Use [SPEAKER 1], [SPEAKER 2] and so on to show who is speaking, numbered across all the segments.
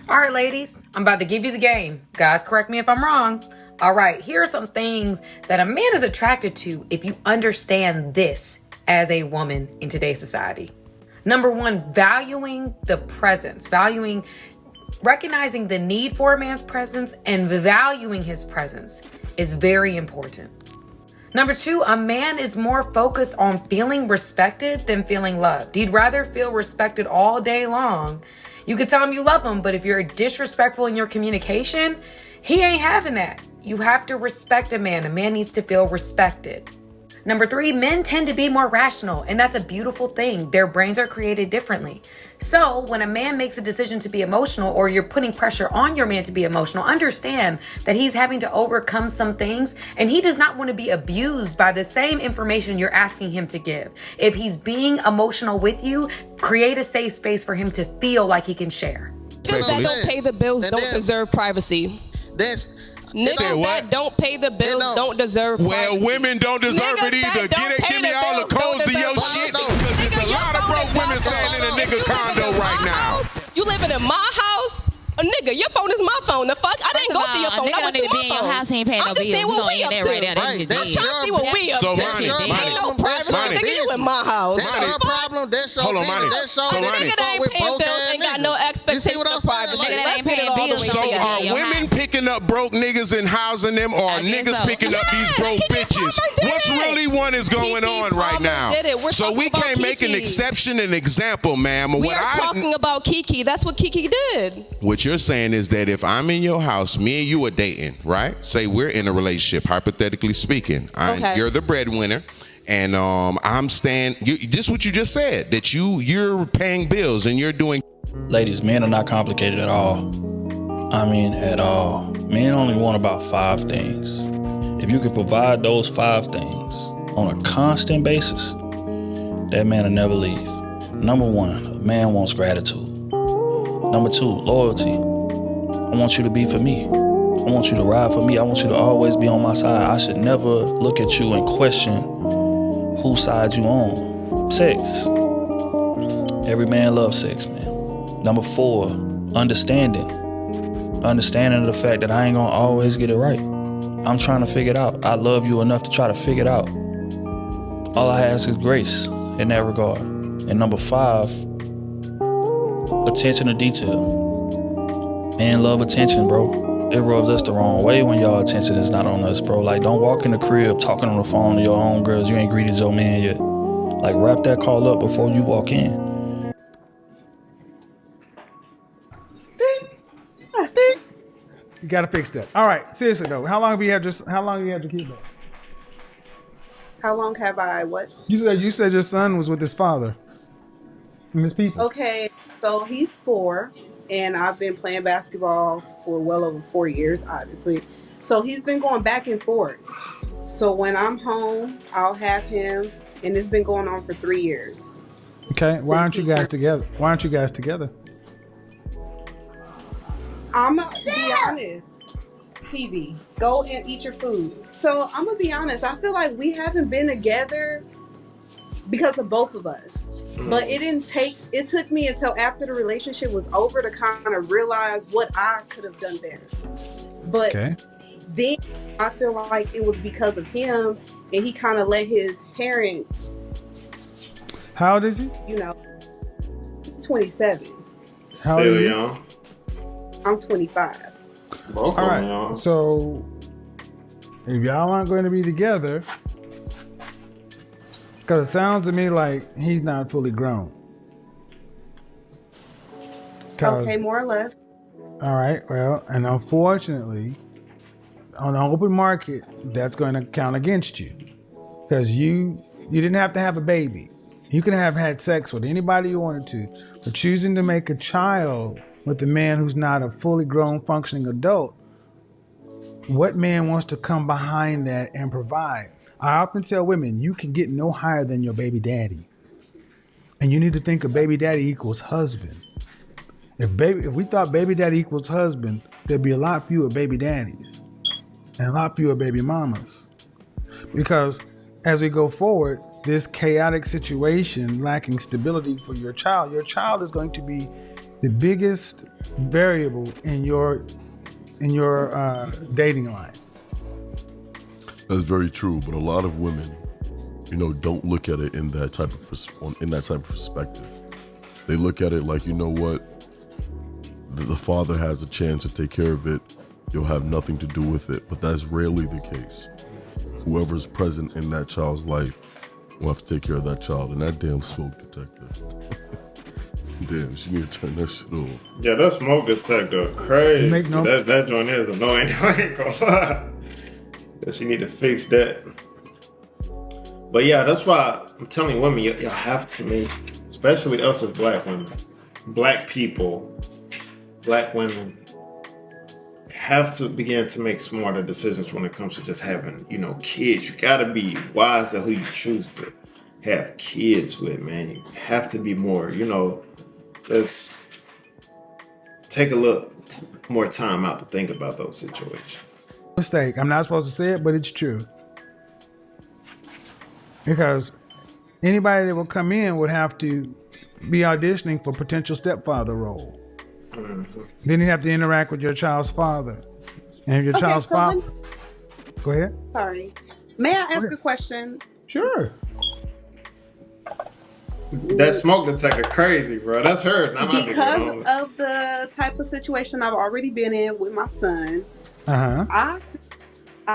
[SPEAKER 1] All right, ladies, I'm about to give you the game. Guys, correct me if I'm wrong. All right, here are some things that a man is attracted to if you understand this as a woman in today's society. Number one, valuing the presence, recognizing the need for a man's presence and valuing his presence is very important. Number two, a man is more focused on feeling respected than feeling loved. He'd rather feel respected all day long. You could tell him you love him, but if you're disrespectful in your communication, he ain't having that. You have to respect a man. A man needs to feel respected. Number three, men tend to be more rational, and that's a beautiful thing. Their brains are created differently. So when a man makes a decision to be emotional, or you're putting pressure on your man to be emotional, understand that he's having to overcome some things, and he does not want to be abused by the same information you're asking him to give. If he's being emotional with you, create a safe space for him to feel like he can share.
[SPEAKER 2] Niggas that don't pay the bills don't deserve privacy. Niggas that don't pay the bills don't deserve privacy.
[SPEAKER 3] Well, women don't deserve it either. Give me all the codes to your shit, because there's a lot of broke women staying in a nigga condo right now.
[SPEAKER 2] You living in my house? Nigga, your phone is my phone. The fuck? I didn't go through your phone. I went through my phone. Your house, he ain't paying no bills. I'm just saying what we up to. I'm trying to see what we up to.
[SPEAKER 3] So, Money,
[SPEAKER 2] ain't no privacy. Nigga, you in my house.
[SPEAKER 4] That's your problem. That's your
[SPEAKER 3] Hold on, Money.
[SPEAKER 2] So, nigga that ain't paying bills ain't got no expectation of privacy. Let's get it all the way
[SPEAKER 3] So are women picking up broke niggas and housing them, or niggas picking up these broke bitches? What's really one is going on right now? So we can't make an exception and example, ma'am.
[SPEAKER 2] We are talking about Kiki. That's what Kiki did.
[SPEAKER 3] What you're saying is that if I'm in your house, me and you are dating, right? Say we're in a relationship, hypothetically speaking. You're the breadwinner, and I'm staying. This is what you just said, that you're paying bills and you're doing.
[SPEAKER 5] Ladies, men are not complicated at all. I mean, at all. Men only want about 5 things. If you could provide those 5 things on a constant basis, that man will never leave. Number 1, a man wants gratitude. Number 2, loyalty. I want you to be for me. I want you to ride for me. I want you to always be on my side. I should never look at you and question whose side you on. Sex. Every man loves sex, man. Number 4, understanding. Understanding the fact that I ain't gonna always get it right. I'm trying to figure it out. I love you enough to try to figure it out. All I ask is grace in that regard. And number 5, attention to detail. Men love attention, bro. It rubs us the wrong way when y'all attention is not on us, bro. Like, don't walk in the crib talking on the phone to your own girls. You ain't greeted your man yet. Like, wrap that call up before you walk in.
[SPEAKER 6] You gotta fix that. All right, seriously though, how long have you had your kid back?
[SPEAKER 7] How long have I what?
[SPEAKER 6] You said your son was with his father. Miss People.
[SPEAKER 7] Okay, so he's 4, and I've been playing basketball for well over 4 years, obviously. So he's been going back and forth. So when I'm home, I'll have him, and it's been going on for 3 years.
[SPEAKER 6] Okay, why aren't you guys together?
[SPEAKER 7] I'm gonna be honest. TV, go and eat your food. So I'm gonna be honest. I feel like we haven't been together because of both of us. But it took me until after the relationship was over to kind of realize what I could have done better. But then I feel like it was because of him, and he kind of let his parents.
[SPEAKER 6] How old is he?
[SPEAKER 7] He's 27.
[SPEAKER 4] Still young.
[SPEAKER 7] I'm 25.
[SPEAKER 6] All right. So if y'all aren't going to be together, because it sounds to me like he's not fully grown.
[SPEAKER 7] Okay, more or less.
[SPEAKER 6] All right. Well, and unfortunately, on the open market, that's going to count against you, because you didn't have to have a baby. You could have had sex with anybody you wanted to, but choosing to make a child with a man who's not a fully grown, functioning adult, what man wants to come behind that and provide? I often tell women, you can get no higher than your baby daddy. And you need to think of baby daddy equals husband. If we thought baby daddy equals husband, there'd be a lot fewer baby daddies and a lot fewer baby mamas. Because as we go forward, this chaotic situation, lacking stability for your child is going to be the biggest variable in your dating life.
[SPEAKER 8] That's very true, but a lot of women, don't look at it in that type of perspective. They look at it like, you know what, the father has a chance to take care of it. You'll have nothing to do with it, but that's rarely the case. Whoever's present in that child's life will have to take care of that child, and that damn smoke detector. Damn, she need to turn that shit off.
[SPEAKER 4] Yeah, that smoke detector crazy. That joint is annoying. I ain't gonna lie. Yeah, she need to fix that. But yeah, that's why I'm telling women, y'all have to make, especially us as black women, black people, black women, have to begin to make smarter decisions when it comes to just having, kids. You gotta be wise at who you choose to have kids with, man. You have to be more, just take a little more time out to think about those situations.
[SPEAKER 6] Mistake. I'm not supposed to say it, but it's true. Because anybody that will come in would have to be auditioning for potential stepfather role. Mm-hmm. Then you have to interact with your child's father. And if your child's father... Go ahead.
[SPEAKER 7] Sorry. May I ask a question?
[SPEAKER 6] Sure.
[SPEAKER 4] That smoke detector crazy, bro. That's her.
[SPEAKER 7] Because of the type of situation I've already been in with my son, I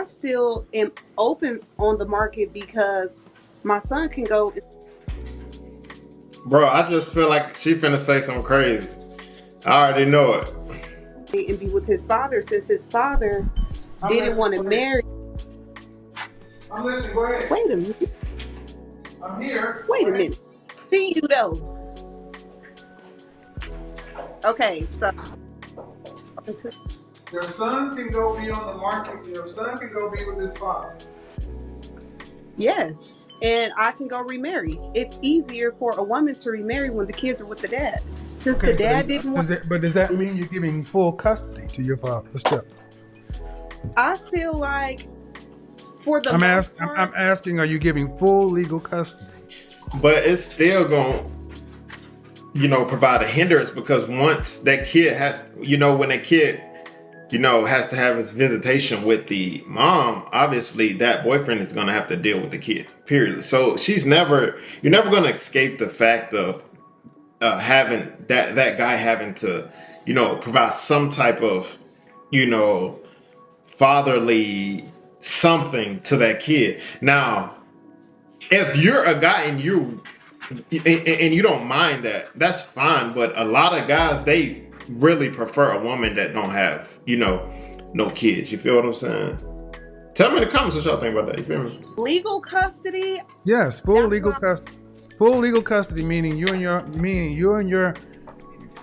[SPEAKER 7] still am open on the market because my son can go.
[SPEAKER 4] Bro, I just feel like she finna say something crazy. I already know it.
[SPEAKER 7] And be with his father since his father didn't want to marry.
[SPEAKER 6] I'm listening. Go ahead.
[SPEAKER 7] Wait a minute.
[SPEAKER 6] I'm here.
[SPEAKER 7] Wait a minute. See you though. Okay, so
[SPEAKER 6] your son can go be on the market. Your son can go be with his father.
[SPEAKER 7] Yes, and I can go remarry. It's easier for a woman to remarry when the kids are with the dad, since the dad didn't want.
[SPEAKER 6] But does that mean you're giving full custody to your father?
[SPEAKER 7] I feel like for the
[SPEAKER 6] I'm asking, are you giving full legal custody?
[SPEAKER 4] But it's still going to, provide a hindrance because once that kid has, when a kid, has to have his visitation with the mom, obviously that boyfriend is going to have to deal with the kid, period. So you're never going to escape the fact of having that guy having to, provide some type of, fatherly something to that kid. Now, if you're a guy and you don't mind that, that's fine. But a lot of guys, they really prefer a woman that don't have, no kids. You feel what I'm saying? Tell me in the comments what y'all think about that. You feel me?
[SPEAKER 7] Legal custody?
[SPEAKER 6] Yes, full legal custody. Full legal custody meaning you and your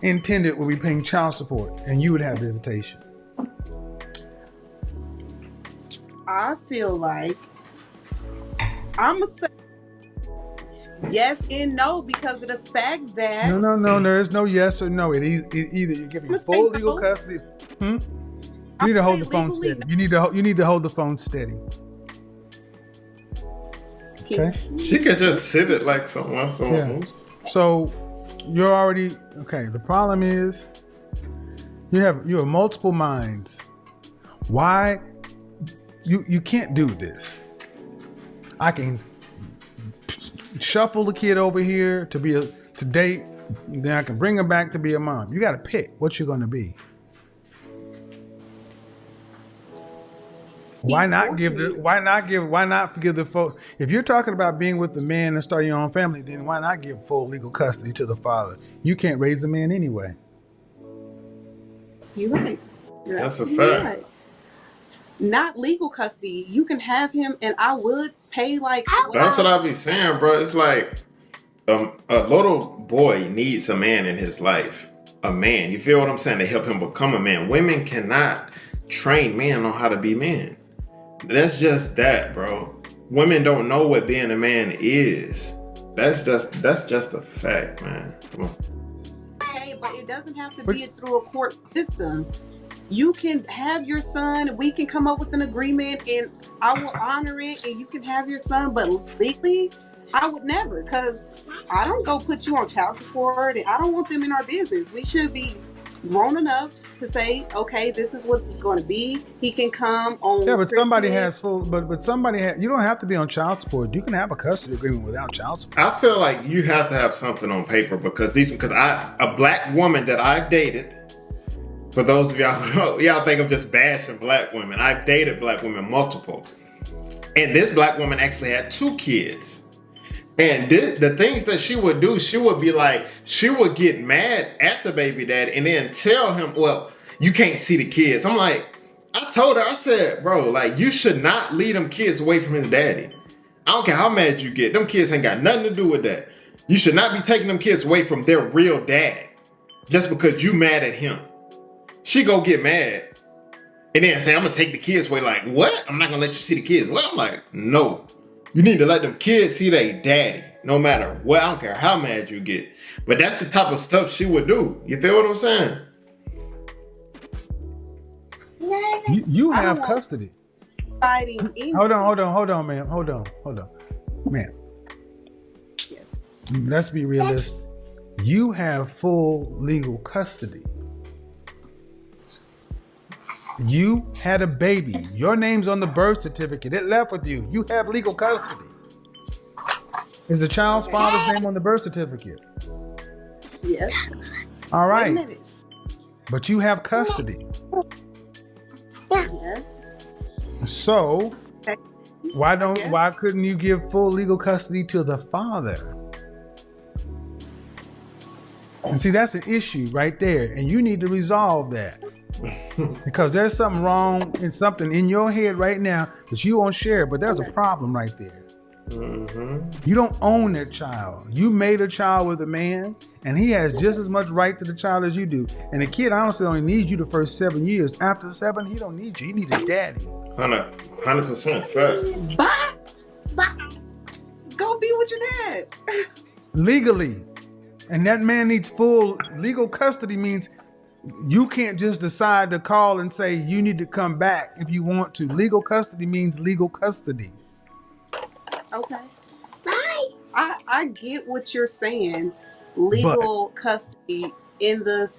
[SPEAKER 6] intended will be paying child support, and you would have visitation.
[SPEAKER 7] I feel like I'm gonna say yes and no because of the fact that
[SPEAKER 6] no, there is no yes or no. Either you're giving full legal custody. You need to hold the phone steady. You need to hold the phone steady. Okay.
[SPEAKER 4] She could just sit it like something else.
[SPEAKER 6] Yeah. So you're already okay. The problem is you have multiple minds. Why you can't do this? I can shuffle the kid over here to date, then I can bring her back to be a mom. You got to pick what you're going to be. Why not forgive the folks? If you're talking about being with the man and starting your own family, then why not give full legal custody to the father? You can't raise the man anyway.
[SPEAKER 7] You're right.
[SPEAKER 4] That's a fact.
[SPEAKER 7] Right. Not legal custody. You can have him, and I would pay like.
[SPEAKER 4] That's what I be saying, bro. It's like a little boy needs a man in his life. A man. You feel what I'm saying? To help him become a man. Women cannot train men on how to be men. That's just that, bro. Women don't know what being a man is. That's just a fact, man. Come on.
[SPEAKER 7] Okay, but it doesn't have to be through a court system. You can have your son, we can come up with an agreement, and I will honor it, and you can have your son, but legally, I would never, because I don't go put you on child support, and I don't want them in our business. We should be grown enough to say, okay, this is what's going to be. He can come on.
[SPEAKER 6] Yeah, but
[SPEAKER 7] Christmas.
[SPEAKER 6] somebody has full. But somebody you don't have to be on child support. You can have a custody agreement without child support.
[SPEAKER 4] I feel like you have to have something on paper because a black woman that I've dated. For those of y'all think I'm just bashing black women. I've dated black women multiple, and this black woman actually had 2 kids. And the things that she would do, she would be like, she would get mad at the baby daddy and then tell him, well, you can't see the kids. I'm like, I told her, I said, bro, like, you should not lead them kids away from his daddy. I don't care how mad you get. Them kids ain't got nothing to do with that. You should not be taking them kids away from their real dad just because you mad at him. She go get mad and then say, I'm going to take the kids away. Like, what? I'm not going to let you see the kids. Well, I'm like, no. You need to let them kids see their daddy, no matter what. I don't care how mad you get. But that's the type of stuff she would do. You feel what I'm saying?
[SPEAKER 6] You have custody.
[SPEAKER 7] Fighting.
[SPEAKER 6] Hold on, ma'am. Hold on. Ma'am.
[SPEAKER 7] Yes.
[SPEAKER 6] Let's be realistic. You have full legal custody. You had a baby. Your name's on the birth certificate. It left with you. You have legal custody. Is the child's father's name on the birth certificate?
[SPEAKER 7] Yes.
[SPEAKER 6] All right. But you have custody.
[SPEAKER 7] Yes.
[SPEAKER 6] So why couldn't you give full legal custody to the father? And see, that's an issue right there. And you need to resolve that. Because there's something wrong and something in your head right now that you won't share, but there's a problem right there.
[SPEAKER 4] Mm-hmm.
[SPEAKER 6] You don't own that child. You made a child with a man, and he has just as much right to the child as you do. And the kid honestly only needs you the first 7 years. After 7, he don't need you. He needs his daddy.
[SPEAKER 4] 100% fact.
[SPEAKER 7] But go be with your dad.
[SPEAKER 6] Legally. And that man needs full legal custody. Means you can't just decide to call and say you need to come back if you want to. Legal custody means legal custody.
[SPEAKER 7] Okay. I get what you're saying. Legal custody in the,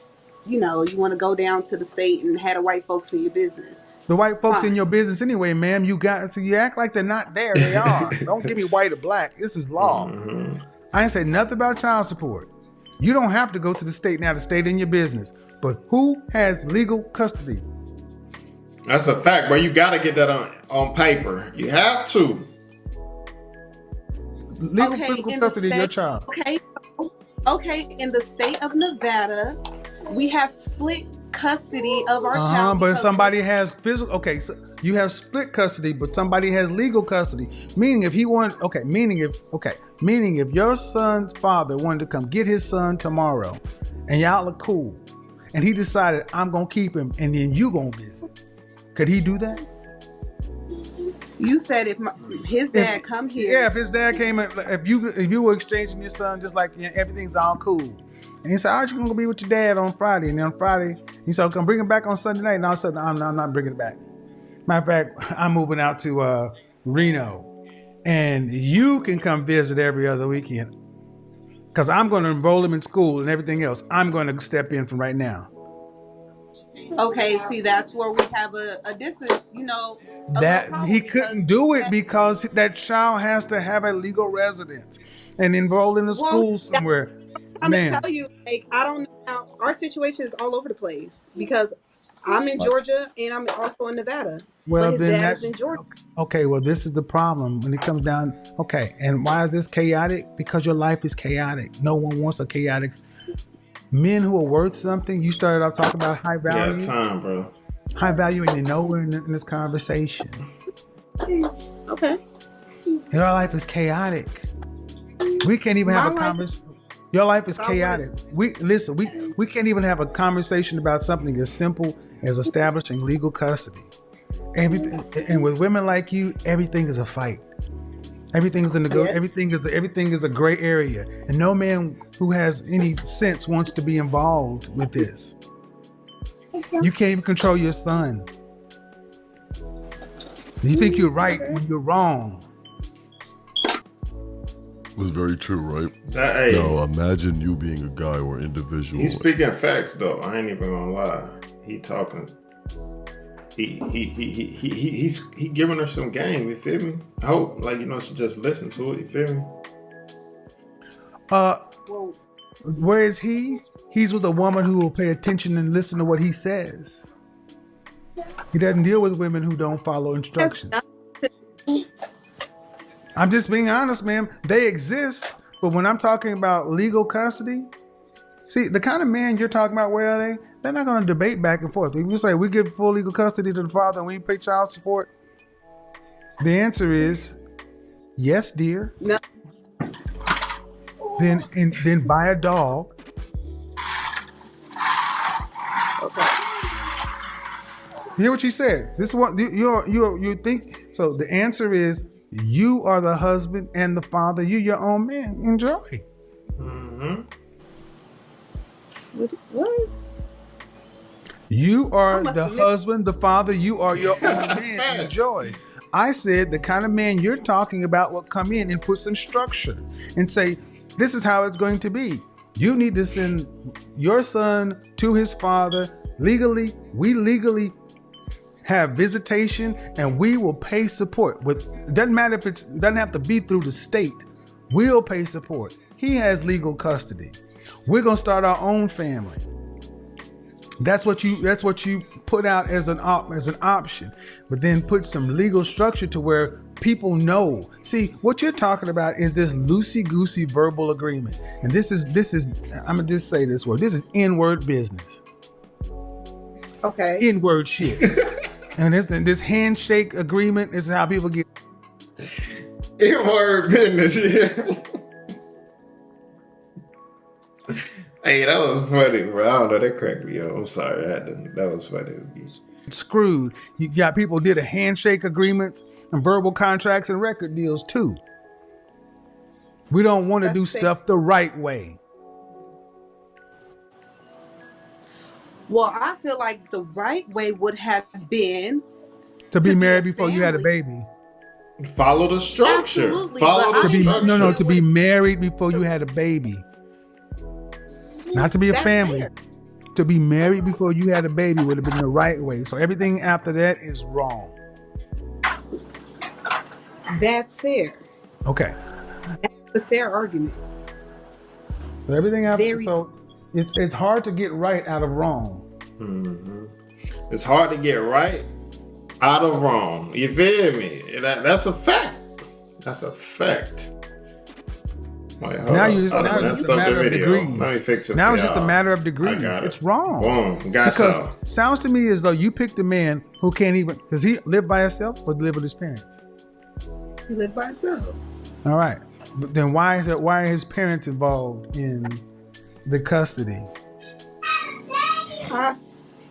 [SPEAKER 7] you want to go down to the state and have the white folks in your business.
[SPEAKER 6] The white folks in your business anyway, ma'am. You act like they're not there. They are. Don't give me white or black. This is law.
[SPEAKER 4] Mm-hmm.
[SPEAKER 6] I ain't say nothing about child support. You don't have to go to the state now. The state in your business. But who has legal custody?
[SPEAKER 4] That's a fact, bro. You got to get that on paper. You have to.
[SPEAKER 6] Legal physical custody of your child.
[SPEAKER 7] Okay. In the state of Nevada, we have split custody of our child.
[SPEAKER 6] But somebody has physical. Okay, so you have split custody, but somebody has legal custody. Meaning if your son's father wanted to come get his son tomorrow, and y'all are cool, and he decided I'm gonna keep him, and then you gonna visit, could he do that?
[SPEAKER 7] You said if his dad come here.
[SPEAKER 6] Yeah, if his dad came in, if you were exchanging your son, just like everything's all cool, and he said, "All right, you're gonna be with your dad on Friday," and then on Friday he said, "Come bring him back on Sunday night." And all of a sudden, I'm not bringing it back. Matter of fact, I'm moving out to Reno, and you can come visit every other weekend because I'm going to enroll him in school and everything else. I'm going to step in from right now.
[SPEAKER 7] Okay, see, that's where we have a distance,
[SPEAKER 6] That he couldn't do it because that child has to have a legal residence and enroll in a school somewhere.
[SPEAKER 7] I'm gonna tell you, I don't know. Our situation is all over the place because I'm in Georgia and I'm also in Nevada.
[SPEAKER 6] Well,
[SPEAKER 7] but his
[SPEAKER 6] then
[SPEAKER 7] dad is in Georgia.
[SPEAKER 6] Okay. Well, this is the problem when it comes down. Okay, and why is this chaotic? Because your life is chaotic. No one wants a chaotic. Men who are worth something. You started off talking about high value.
[SPEAKER 4] Yeah, time, bro.
[SPEAKER 6] High value, and you're nowhere in this conversation.
[SPEAKER 7] Okay.
[SPEAKER 6] Your life is chaotic. We can't even have a conversation. Your life is chaotic. We can't even have a conversation about something as simple as establishing legal custody. Everything, and with women like you, everything is a fight. Everything is everything is a gray area, and no man who has any sense wants to be involved with this. You can't even control your son. You think you're right when you're wrong.
[SPEAKER 8] was very true, right?
[SPEAKER 4] Hey,
[SPEAKER 8] now imagine you being a guy or individual.
[SPEAKER 4] He's speaking facts though. I ain't even gonna lie. He talking. He's giving her some game. You feel me? I hope she just listen to it. You feel me?
[SPEAKER 6] Where is he? He's with a woman who will pay attention and listen to what he says. He doesn't deal with women who don't follow instructions. I'm just being honest, ma'am. They exist, but when I'm talking about legal custody, see, the kind of man you're talking about, where are they? They're not going to debate back and forth. If you say we give full legal custody to the father and we pay child support, the answer is yes, dear.
[SPEAKER 7] No.
[SPEAKER 6] Then buy a dog.
[SPEAKER 7] Okay.
[SPEAKER 6] Hear what you said. This is what you think. So the answer is you are the husband and the father. You're your own man. Enjoy.
[SPEAKER 4] Mm-hmm.
[SPEAKER 7] What?
[SPEAKER 6] You are the husband, the father. You are your own man. Enjoy. I said the kind of man you're talking about will come in and put some structure and say, this is how it's going to be. You need to send your son to his father legally. We legally have visitation and we will pay support. It doesn't matter if it doesn't have to be through the state. We'll pay support. He has legal custody. We're going to start our own family. That's what you put out as an option, but then put some legal structure to where people know. See, what you're talking about is this loosey-goosey verbal agreement. And this is I'm going to just say this word. This is N-word business.
[SPEAKER 7] Okay.
[SPEAKER 6] N-word shit. And this handshake agreement is how people get
[SPEAKER 4] N-word business. Yeah. Hey, that was funny, bro. I don't know, that cracked me up. I'm sorry. That was funny.
[SPEAKER 6] Screwed. You got people did a handshake agreements and verbal contracts and record deals too. We don't want to do stuff the right way.
[SPEAKER 7] Well, I feel like the right way would have been
[SPEAKER 6] to be married before you had a baby.
[SPEAKER 4] Follow the structure.
[SPEAKER 7] Absolutely,
[SPEAKER 4] Follow the structure.
[SPEAKER 6] To be married before you had a baby. Not to be a family. Fair. To be married before you had a baby would have been the right way. So everything after that is wrong.
[SPEAKER 7] That's fair.
[SPEAKER 6] Okay.
[SPEAKER 7] That's a fair argument.
[SPEAKER 6] So everything after, it's hard to get right out of wrong.
[SPEAKER 4] Mm-hmm. It's hard to get right out of wrong. You feel me? That's a fact. That's a fact. Wait,
[SPEAKER 6] now it's just a matter of degrees.
[SPEAKER 4] Let me fix it.
[SPEAKER 6] Now it's just a matter of degrees. It's wrong.
[SPEAKER 4] Boom. Because
[SPEAKER 6] it sounds to me as though you picked a man who can't even. Does he live by himself or live with his parents?
[SPEAKER 7] He lived by himself.
[SPEAKER 6] All right. But then why are his parents involved in the custody?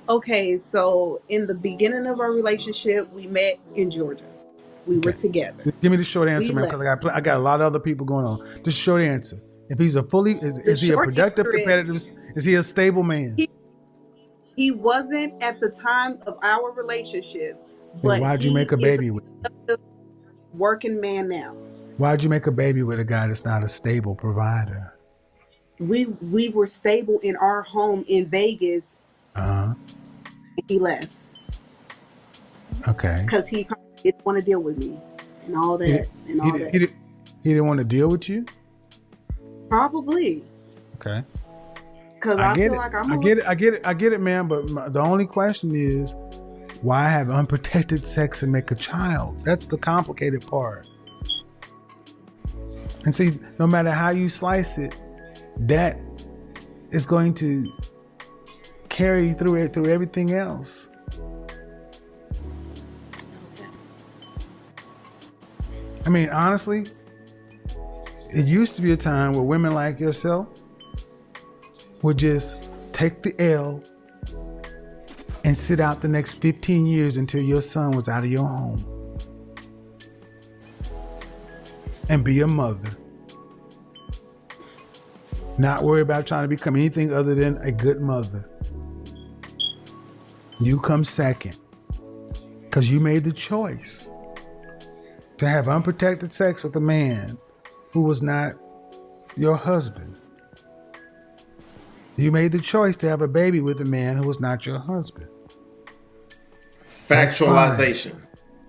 [SPEAKER 7] Okay, so in the beginning of our relationship, we met in Georgia. We were together.
[SPEAKER 6] Give me the short answer, man, because I got a lot of other people going on. Just short answer. If he's is he a productive, competitive? Is he a stable man?
[SPEAKER 7] He wasn't at the time of our relationship. But
[SPEAKER 6] why'd you make a baby with
[SPEAKER 7] him? Working man now.
[SPEAKER 6] Why'd you make a baby with a guy that's not a stable provider?
[SPEAKER 7] We were stable in our home in Vegas.
[SPEAKER 6] And
[SPEAKER 7] he left.
[SPEAKER 6] Okay.
[SPEAKER 7] Because he didn't want to deal with me and all that.
[SPEAKER 6] He didn't want to deal with you?
[SPEAKER 7] Probably.
[SPEAKER 6] Okay.
[SPEAKER 7] Because I feel like I
[SPEAKER 6] get it, man. But the only question is, why have unprotected sex and make a child? That's the complicated part. And see, no matter how you slice it, that is going to carry you through everything else. I mean, honestly, it used to be a time where women like yourself would just take the L and sit out the next 15 years until your son was out of your home and be a mother. Not worry about trying to become anything other than a good mother. You come second because you made the choice to have unprotected sex with a man who was not your husband. You made the choice to have a baby with a man who was not your husband.
[SPEAKER 4] Factualization.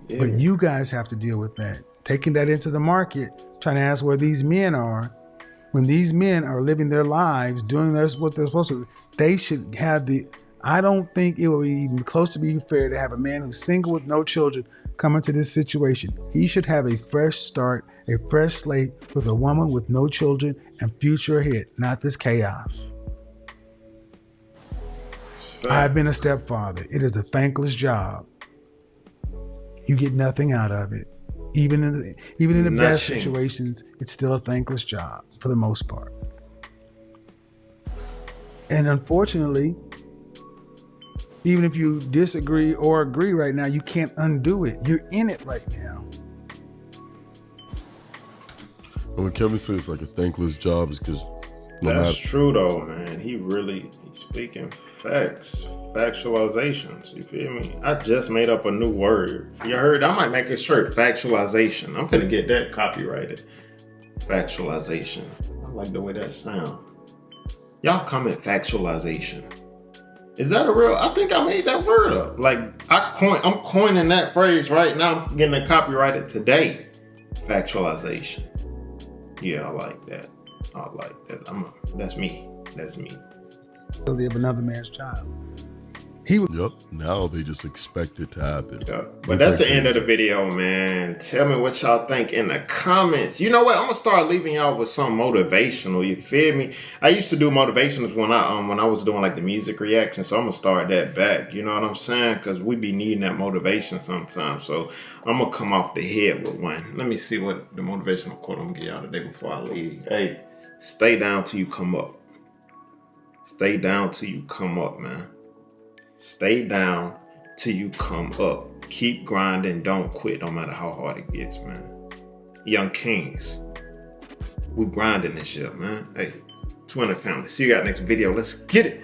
[SPEAKER 6] Yeah. But you guys have to deal with that. Taking that into the market, trying to ask where these men are. When these men are living their lives, doing what they're supposed to, they should have I don't think it will be even close to being fair to have a man who's single with no children come into this situation. He should have a fresh start, a fresh slate with a woman with no children and future ahead, not this chaos. I've been a stepfather. It is a thankless job. You get nothing out of it. Even in the best situations, it's still a thankless job for the most part. And unfortunately, even if you disagree or agree right now, you can't undo it. You're in it right now.
[SPEAKER 8] And when Kevin says it's like a thankless job, it's because
[SPEAKER 4] that's true though, man. He's speaking facts, factualizations. You feel me? I just made up a new word. You heard? I might make a shirt, factualization. I'm finna get that copyrighted. Factualization. I like the way that sounds. Y'all comment factualization. Is that a real? I think I made that word up. Like I'm coining that phrase right now. I'm getting it copyrighted today. Factualization. Yeah, I like that. I like that. That's me. That's me.
[SPEAKER 6] Of another man's child.
[SPEAKER 8] Yep. Now they just expect it to happen.
[SPEAKER 4] Yep. But that's the end of the video, man. Tell me what y'all think in the comments. You know what? I'm gonna start leaving y'all with some motivational. You feel me? I used to do motivations when I was doing like the music reaction. So I'm gonna start that back. You know what I'm saying? Because we be needing that motivation sometimes. So I'm gonna come off the head with one. Let me see what the motivational quote I'm gonna get y'all today before I leave. Hey, stay down till you come up. Stay down till you come up, man. Stay down till you come up. Keep grinding. Don't quit, no matter how hard it gets, man. Young Kings, we grinding this shit, man. Hey, Twinner family. See you guys next video. Let's get it.